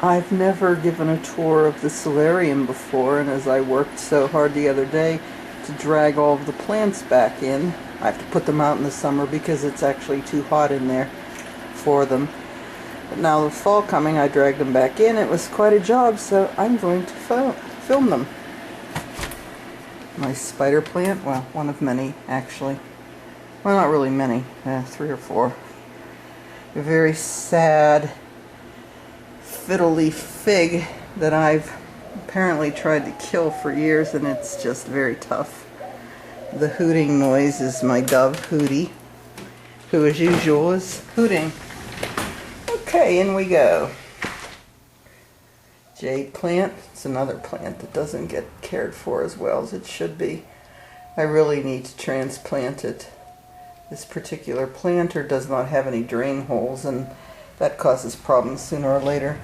I've never given a tour of the solarium before, and as I worked so hard the other day to drag all of the plants back in, I have to put them out in the summer because it's actually too hot in there for them. But now the fall coming, I dragged them back in. It was quite a job, so I'm going to film them. My spider plant, well, one of many actually. Well, not really many, 3 or 4. A very sad fiddle leaf fig that I've apparently tried to kill for years, and it's just very tough. The hooting noise is my dove Hootie, who as usual is hooting. Okay, in we go. Jade plant. It's another plant that doesn't get cared for as well as it should be. I really need to transplant it. This particular planter does not have any drain holes, and that causes problems sooner or later.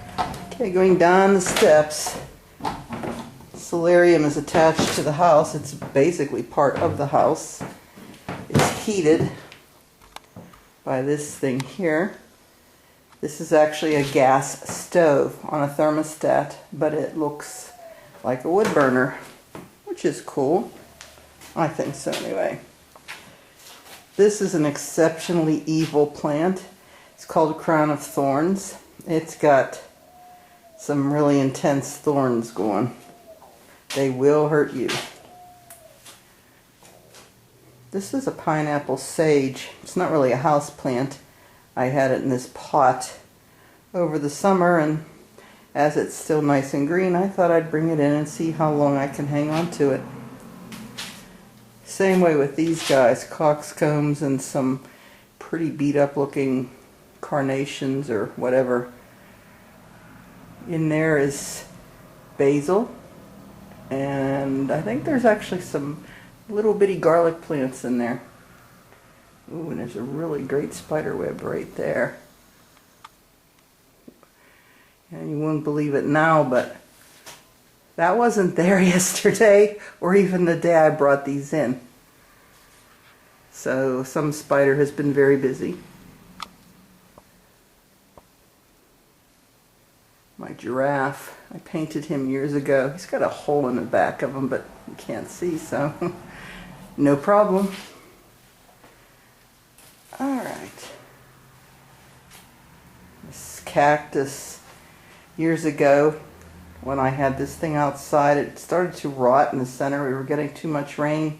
Okay, going down the steps. Solarium is attached to the house. It's basically part of the house. It's heated by this thing here. This is actually a gas stove on a thermostat, but it looks like a wood burner, which is cool. I think so anyway. This is an exceptionally evil plant. It's called Crown of Thorns. It's got some really intense thorns going. They will hurt you. This is a pineapple sage. It's not really a house plant. I had it in this pot over the summer, and as it's still nice and green, I thought I'd bring it in and see how long I can hang on to it. Same way with these guys, coxcombs and some pretty beat up looking carnations or whatever. In there is basil, and I think there's actually some little bitty garlic plants in there. Ooh, and there's a really great spider web right there. And you won't believe it now, but that wasn't there yesterday or even the day I brought these in. So some spider has been very busy. My giraffe, I painted him years ago. He's got a hole in the back of him, but you can't see, so no problem. Alright. This cactus, years ago, when I had this thing outside, it started to rot in the center. We were getting too much rain.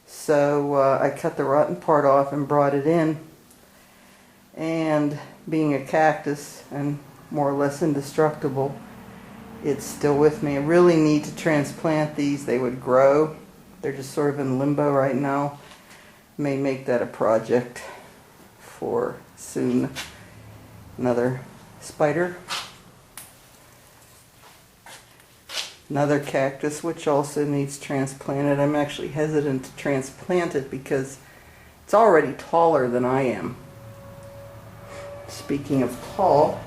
So I cut the rotten part off and brought it in. And being a cactus and more or less indestructible, it's still with me. I really need to transplant these. They would grow. They're just sort of in limbo right now. May make that a project for soon. Another spider. Another cactus, which also needs transplanted. I'm actually hesitant to transplant it because it's already taller than I am. Speaking of tall,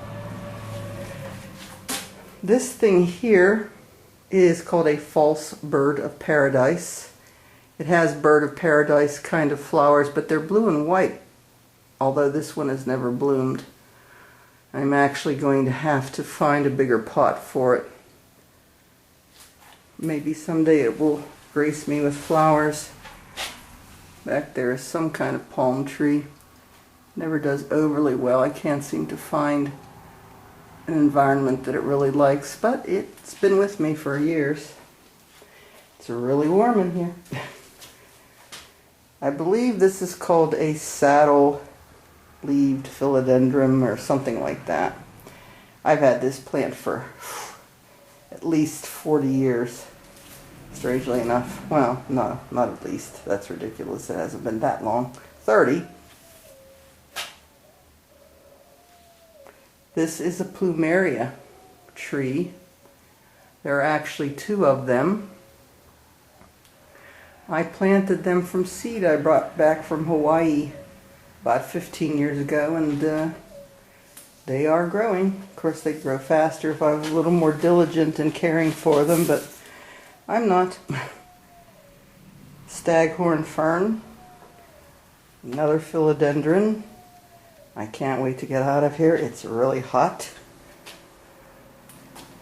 this thing here is called a false bird of paradise. It has bird of paradise kind of flowers, but they're blue and white, although this one has never bloomed. I'm actually going to have to find a bigger pot for it. Maybe someday it will grace me with flowers. Back there is some kind of palm tree. Never does overly well. I can't seem to find an environment that it really likes, but it's been with me for years. It's really warm in here. I believe this is called a saddle-leaved philodendron or something like that. I've had this plant for at least 40 years, strangely enough. Well, no, not at least. That's ridiculous. It hasn't been that long. 30. This is a plumeria tree. There are actually 2 of them. I planted them from seed I brought back from Hawaii about 15 years ago, and they are growing. Of course, they grow faster if I was a little more diligent in caring for them, but I'm not. Staghorn fern, another philodendron. I can't wait to get out of here. It's really hot.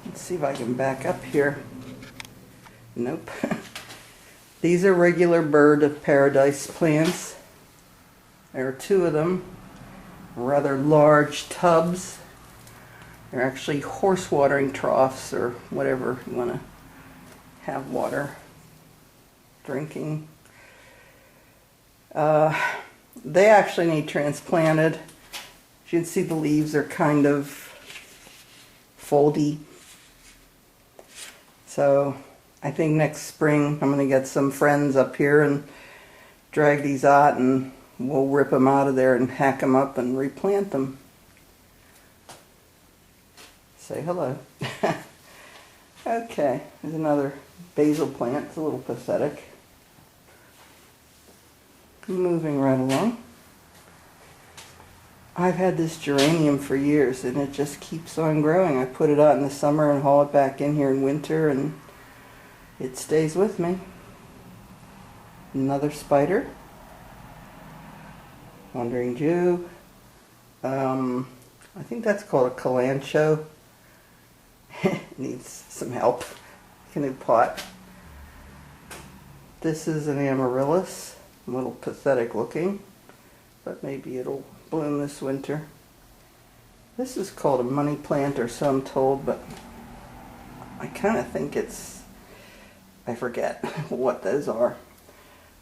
Let's see if I can back up here. Nope. These are regular bird of paradise plants. There are two of them. Rather large tubs. They're actually horse watering troughs or whatever you want to have water drinking. They actually need transplanted. As you can see, the leaves are kind of foldy. So I think next spring I'm going to get some friends up here and drag these out, and we'll rip them out of there and hack them up and replant them. Say hello. Okay, there's another basil plant. It's a little pathetic. Moving right along. I've had this geranium for years and it just keeps on growing. I put it out in the summer and haul it back in here in winter and it stays with me. Another spider. Wandering Jew. I think that's called a calancho. Needs some help. Canoe pot. This is an amaryllis. A little pathetic looking, but maybe it'll bloom this winter. This is called a money plant, or so I'm told, but I kind of think it's, I forget what those are.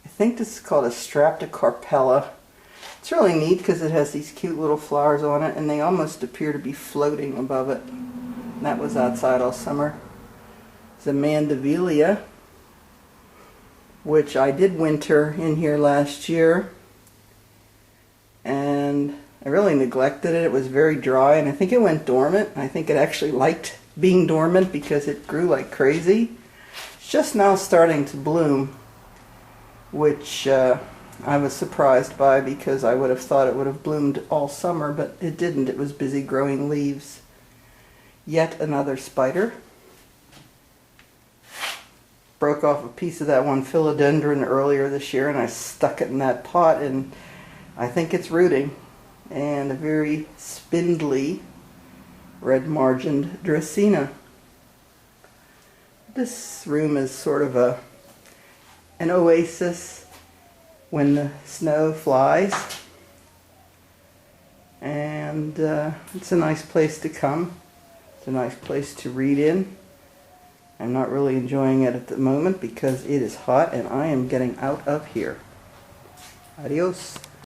I think this is called a streptocarpella. It's really neat because it has these cute little flowers on it and they almost appear to be floating above it. And that was outside all summer. It's a mandevillia, which I did winter in here last year, and I really neglected it. It was very dry and I think it went dormant. I think it actually liked being dormant because it grew like crazy. It's just now starting to bloom, which I was surprised by because I would have thought it would have bloomed all summer, but it didn't. It was busy growing leaves. Yet another spider. Broke off a piece of that one philodendron earlier this year and I stuck it in that pot and I think it's rooting. And a very spindly red margined Dracaena. This room is sort of an oasis when the snow flies, and it's a nice place to come. It's a nice place to read in. I'm not really enjoying it at the moment because it is hot and I am getting out of here. Adios.